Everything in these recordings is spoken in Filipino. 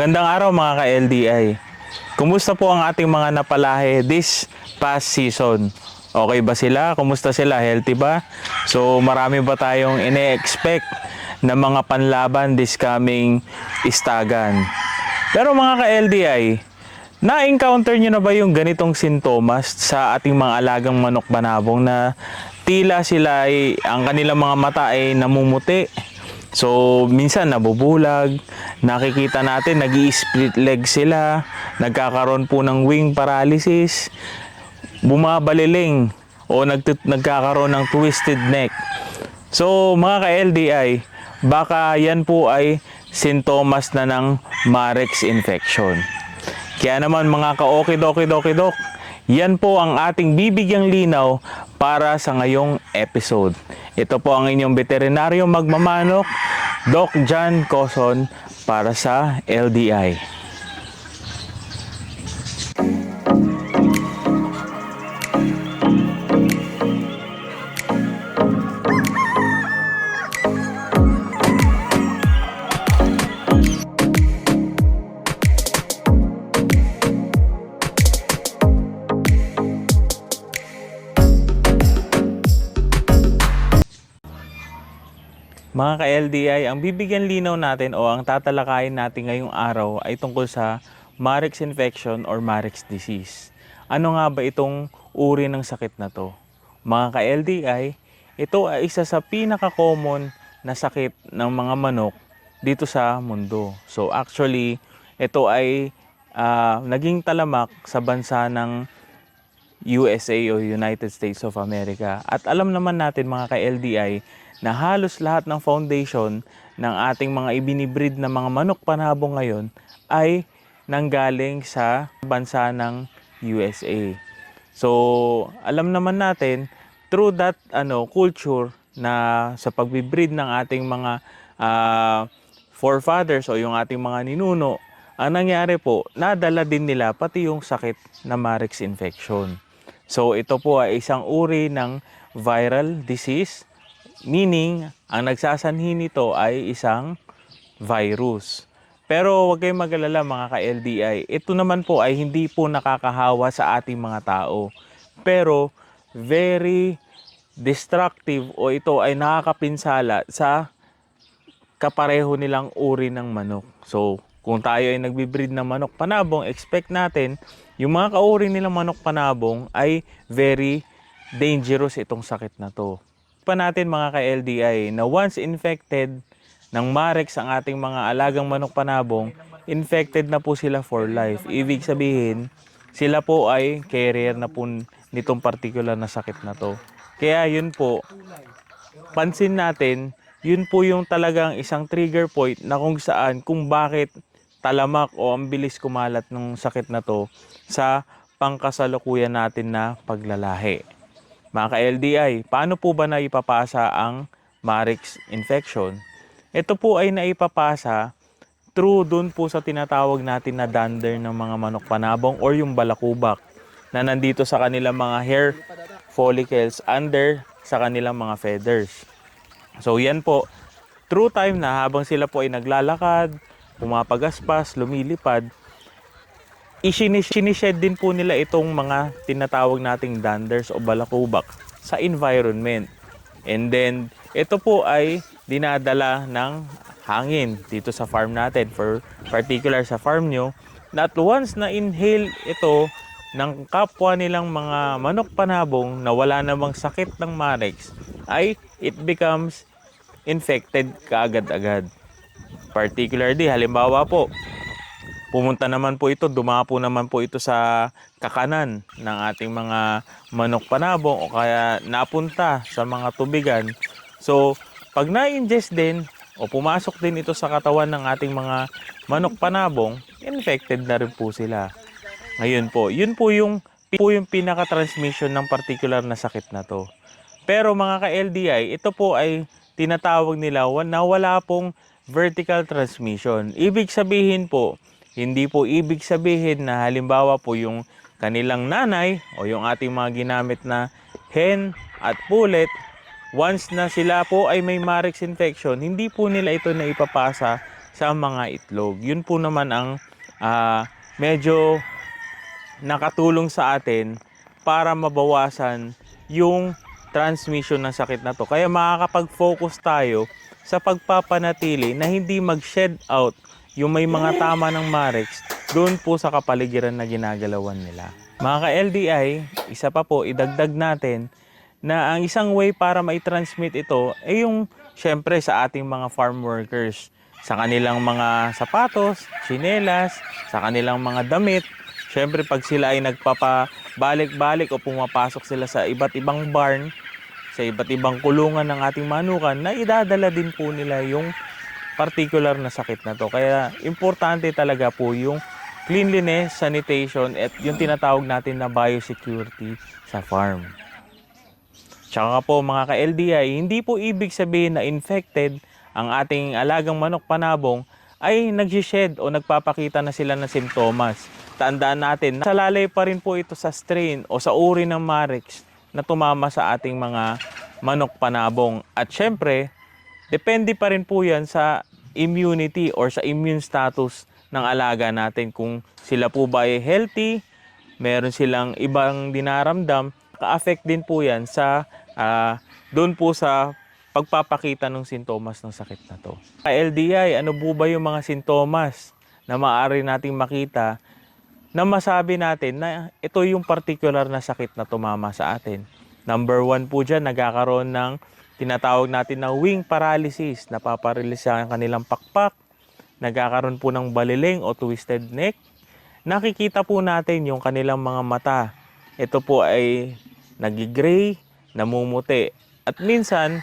Gandang araw mga ka-LDI. Kumusta po ang ating mga napalahe this past season? Okay ba sila? Kumusta sila? Healthy ba? So marami ba tayong ine-expect na mga panlaban this coming istagan? Pero mga ka-LDI, na-encounter nyo na ba yung ganitong sintomas sa ating mga alagang manok banabong na tila sila ay, ang kanilang mga mata ay namumuti? So, minsan nabubulag, nakikita natin nag-i-split leg sila, nagkakaroon po ng wing paralysis, bumabaliling o nagkakaroon ng twisted neck. So, mga ka-LDI, baka yan po ay sintomas na ng Marex infection. Kaya naman mga ka-okidoki-doki-dok, yan po ang ating bibigyang linaw para sa ngayong episode. Ito po ang inyong veterinaryo magmamanok, Doc John Coson para sa LDI. Mga ka-LDI, ang bibigyan linaw natin o ang tatalakayin natin ngayong araw ay tungkol sa Marex infection or Marex disease. Ano nga ba itong uri ng sakit na to? Mga ka-LDI, ito ay isa sa pinaka-common na sakit ng mga manok dito sa mundo. So actually, ito ay naging talamak sa bansa ng USA o United States of America. At alam naman natin mga ka-LDI na halos lahat ng foundation ng ating mga ibinibreed na mga manok panabong ngayon ay nanggaling sa bansa ng USA. So, alam naman natin through that culture na sa pagbibreed ng ating mga forefathers o yung ating mga ninuno, ang nangyari po, nadala din nila pati yung sakit na Marex infection. So ito po ay isang uri ng viral disease, meaning ang nagsasanhi nito ay isang virus. Pero huwag kayong mag-alala mga ka-LDI, ito naman po ay hindi po nakakahawa sa ating mga tao. Pero very destructive o ito ay nakakapinsala sa kapareho nilang uri ng manok. So kung tayo ay nagbibreed ng manok panabong, expect natin yung mga kauri nilang manok panabong ay very dangerous itong sakit na to. Pa natin mga ka-LDI na once infected ng Marex ang ating mga alagang manok panabong, infected na po sila for life. Ibig sabihin, sila po ay carrier na po nitong particular na sakit na to. Kaya yun po, pansin natin, yun po yung talagang isang trigger point na kung bakit talamak o ang bilis kumalat ng sakit na to sa pangkasalukuyan natin na paglalahi. Mga ka-LDI, paano po ba naipapasa ang Marex infection? Ito po ay naipapasa through dun po sa tinatawag natin na dander ng mga manok panabong or yung balakubak na nandito sa kanilang mga hair follicles under sa kanilang mga feathers. So yan po, through time na habang sila po ay naglalakad, pumapagaspas, lumilipad, isinished din po nila itong mga tinatawag nating danders o balakubak sa environment. And then, ito po ay dinadala ng hangin dito sa farm natin, for particular sa farm nyo, na at once na inhale ito ng kapwa nilang mga manok panabong na wala namang sakit ng Marex, ay it becomes infected kaagad-agad. Particularly, halimbawa po, pumunta naman po ito, dumapo naman po ito sa kakanan ng ating mga manok panabong o kaya napunta sa mga tubigan. So, pag na-ingest din o pumasok din ito sa katawan ng ating mga manok panabong, infected na rin po sila. Ngayon po, yun po yung pinaka-transmission ng particular na sakit na to. Pero mga ka-LDI, ito po ay tinatawag nila na wala pong vertical transmission. Ibig sabihin po, hindi po ibig sabihin na halimbawa po yung kanilang nanay o yung ating mga ginamit na hen at pullet, once na sila po ay may Marex infection, hindi po nila ito na ipapasa sa mga itlog. Yun po naman ang medyo nakatulong sa atin para mabawasan yung transmission ng sakit na to. Kaya makakapag-focus tayo sa pagpapanatili na hindi mag-shed out yung may mga tama ng Marex doon po sa kapaligiran na ginagalawan nila. Mga ka-LDI, isa pa po, idagdag natin na ang isang way para mai-transmit ito ay yung syempre sa ating mga farm workers, sa kanilang mga sapatos, tsinelas, sa kanilang mga damit. Syempre pag sila ay nagpapabalik-balik o pumapasok sila sa iba't ibang barn, sa iba't ibang kulungan ng ating manukan, na idadala din po nila yung particular na sakit na to. Kaya importante talaga po yung cleanliness, sanitation, at yung tinatawag natin na biosecurity sa farm. Tsaka po mga ka-LDI, hindi po ibig sabihin na infected ang ating alagang manok panabong ay nagsished o nagpapakita na sila ng simptomas. Tandaan natin, nasalalay pa rin po ito sa strain o sa uri ng Marex na tumama sa ating mga manok panabong. At syempre, depende pa rin po yan sa immunity or sa immune status ng alaga natin. Kung sila po ba ay healthy, meron silang ibang dinaramdam, ka-affect din po yan sa doon po sa pagpapakita ng sintomas ng sakit na to. LDI, ano po ba yung mga sintomas na maaari nating makita na masabi natin na ito yung particular na sakit na tumama sa atin? Number 1 po dyan, nagkakaroon ng tinatawag natin na wing paralysis. Napaparalysis ang kanilang pakpak. Nagkakaroon po ng baliling o twisted neck. Nakikita po natin yung kanilang mga mata. Ito po ay nagigray, namumuti. At minsan,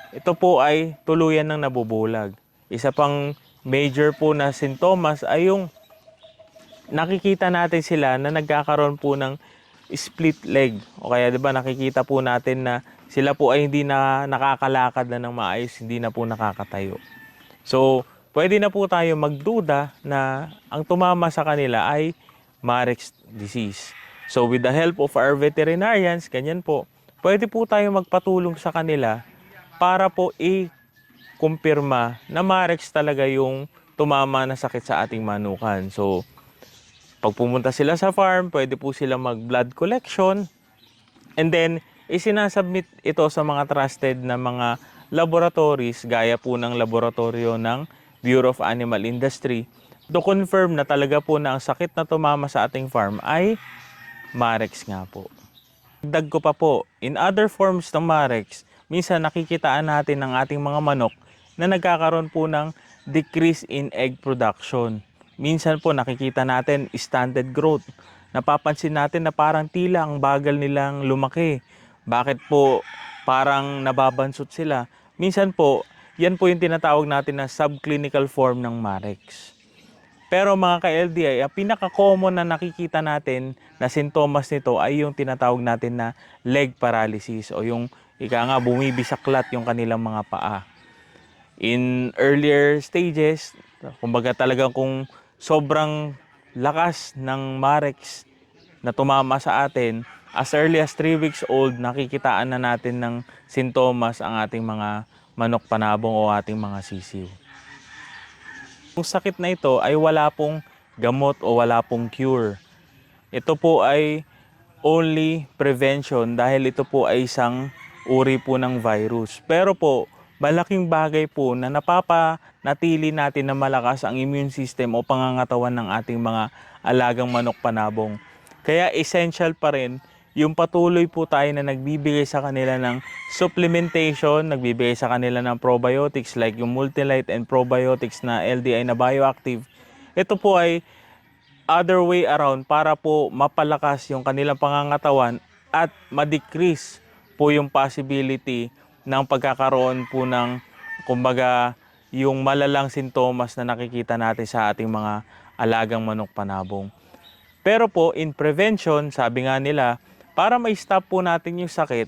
ito po ay tuluyan ng nabubulag. Isa pang major po na sintomas ay yung nakikita natin sila na nagkakaroon po ng split leg. O kaya 'di ba nakikita po natin na sila po ay hindi na nakakalakad na ng maayos, hindi na po nakakatayo. So, pwede na po tayo magduda na ang tumama sa kanila ay Marex disease. So, with the help of our veterinarians, ganyan po, pwede po tayo magpatulong sa kanila para po i-kumpirma na Marex talaga yung tumama na sakit sa ating manukan. So, pag pumunta sila sa farm, pwede po sila mag-blood collection and then isinasubmit ito sa mga trusted na mga laboratories gaya po ng laboratorio ng Bureau of Animal Industry to confirm na talaga po na ang sakit na tumama sa ating farm ay Marex nga po. Dagdag ko pa po, in other forms ng Marex, minsan nakikitaan natin ng ating mga manok na nagkakaroon po ng decrease in egg production. Minsan po nakikita natin stunted growth. Napapansin natin na parang tila ang bagal nilang lumaki. Bakit po parang nababansot sila? Minsan po, yan po yung tinatawag natin na subclinical form ng Marex. Pero mga ka-LDI, ang pinaka-common na nakikita natin na sintomas nito ay yung tinatawag natin na leg paralysis o yung ika nga bumibisaklat yung kanilang mga paa. In earlier stages, kumbaga talagang kung sobrang lakas ng Marex na tumama sa atin, as early as 3 weeks old, nakikitaan na natin ng sintomas ang ating mga manok panabong o ating mga sisiw. Yung sakit na ito ay wala pong gamot o wala pong cure. Ito po ay only prevention dahil ito po ay isang uri po ng virus. Pero po, malaking bagay po na napapanatili natin na malakas ang immune system o pangangatawan ng ating mga alagang manok panabong. Kaya essential pa rin yung patuloy po tayo na nagbibigay sa kanila ng supplementation, nagbibigay sa kanila ng probiotics like yung Multilite and probiotics na LDI na bioactive. Ito po ay other way around para po mapalakas yung kanilang pangangatawan at ma-decrease po yung possibility ng pagkakaroon po ng kumbaga yung malalang sintomas na nakikita natin sa ating mga alagang manok panabong. Pero po in prevention, sabi nga nila, para ma-stop po natin yung sakit,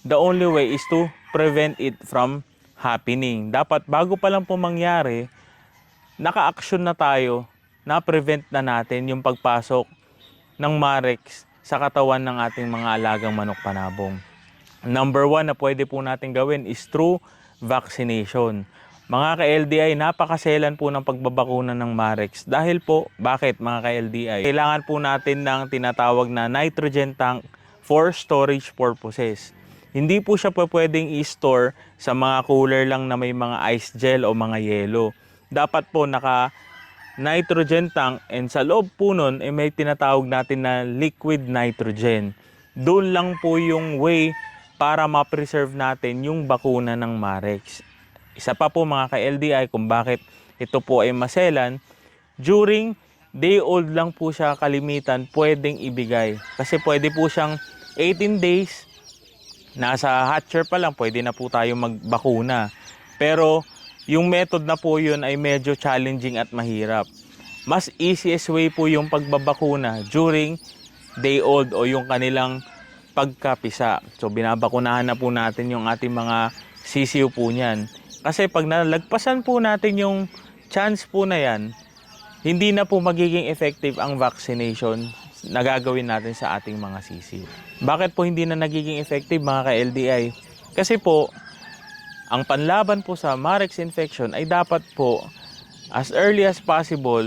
the only way is to prevent it from happening. Dapat bago pa lang po mangyari, naka-action na tayo, na-prevent na natin yung pagpasok ng Marex sa katawan ng ating mga alagang manok panabong. Number 1 na pwede po natin gawin is through vaccination. Mga ka-LDI, napakaselan po ng pagbabakuna ng Marex. Dahil po, bakit mga ka-LDI? Kailangan po natin ng tinatawag na nitrogen tank for storage purposes. Hindi po siya pwedeng i-store sa mga cooler lang na may mga ice gel o mga yelo. Dapat po naka nitrogen tank, and sa loob po nun may tinatawag natin na liquid nitrogen. Doon lang po yung way para ma-preserve natin yung bakuna ng Marex. Isa pa po mga ka-LDI kung bakit ito po ay maselan, during day old lang po siya kalimitan pwedeng ibigay. Kasi pwede po siyang 18 days, nasa hatcher pa lang pwede na po tayo magbakuna. Pero yung method na po yun ay medyo challenging at mahirap. Mas easiest way po yung pagbabakuna during day old o yung kanilang pagkapisa. So binabakunahan na po natin yung ating mga sisiw po niyan. Kasi pag nalagpasan po natin yung chance po na yan, hindi na po magiging effective ang vaccination na gagawin natin sa ating mga sisiw. Bakit po hindi na nagiging effective mga ka-LDI? Kasi po, ang panlaban po sa Marex infection ay dapat po as early as possible,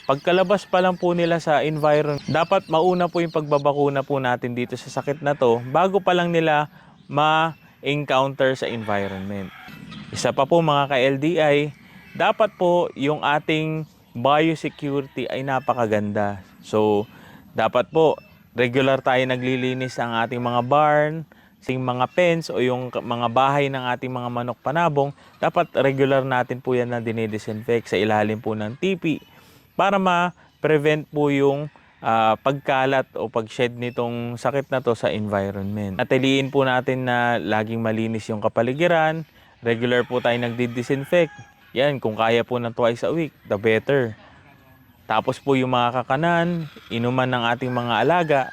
pagkalabas pa lang po nila sa environment, dapat mauna po yung pagbabakuna po natin dito sa sakit na to bago pa lang nila ma-encounter sa environment. Isa pa po mga ka-LDI, dapat po yung ating biosecurity ay napakaganda. So, dapat po regular tayo naglilinis ang ating mga barn, mga pens o yung mga bahay ng ating mga manok panabong. Dapat regular natin po yan na dinidisinfect sa ilalim po ng tipi para ma-prevent po yung pagkalat o pag-shed nitong sakit na to sa environment. Natiliin po natin na laging malinis yung kapaligiran. Regular po tayo nagdi-disinfect. Yan, kung kaya po ng twice a week, the better. Tapos po yung mga kakanan, inuman ng ating mga alaga,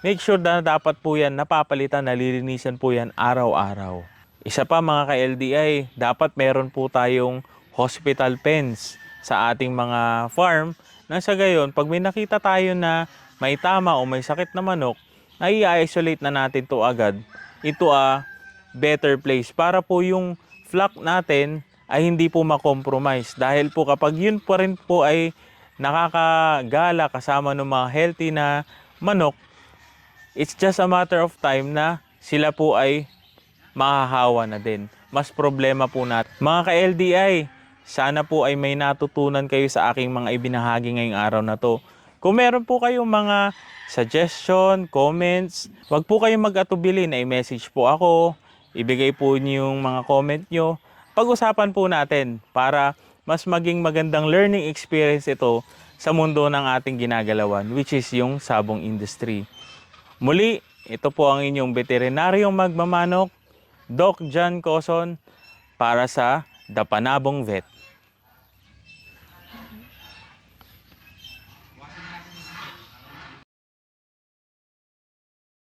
make sure na dapat po yan napapalitan, nalilinisan po yan araw-araw. Isa pa mga ka-LDI, dapat meron po tayong hospital pens sa ating mga farm. Nang sa gayon, pag may nakita tayo na may tama o may sakit na manok, ay i-isolate na natin to agad. Ito better place para po yung flock natin ay hindi po makompromise. Dahil po kapag yun pa rin po ay nakakagala kasama ng mga healthy na manok, it's just a matter of time na sila po ay mahahawa na din. Mas problema po natin. Mga ka-LDI, sana po ay may natutunan kayo sa aking mga ibinahagi ngayong araw na to. Kung meron po kayong mga suggestion, comments, wag po kayong mag-atubili na i-message po ako. Ibigay po niyo yung mga comment nyo. Pag-usapan po natin para mas maging magandang learning experience ito sa mundo ng ating ginagalawan, which is yung sabong industry. Muli, ito po ang inyong veterinaryong magmamanok, Doc John Coson, para sa The Panabong Vet.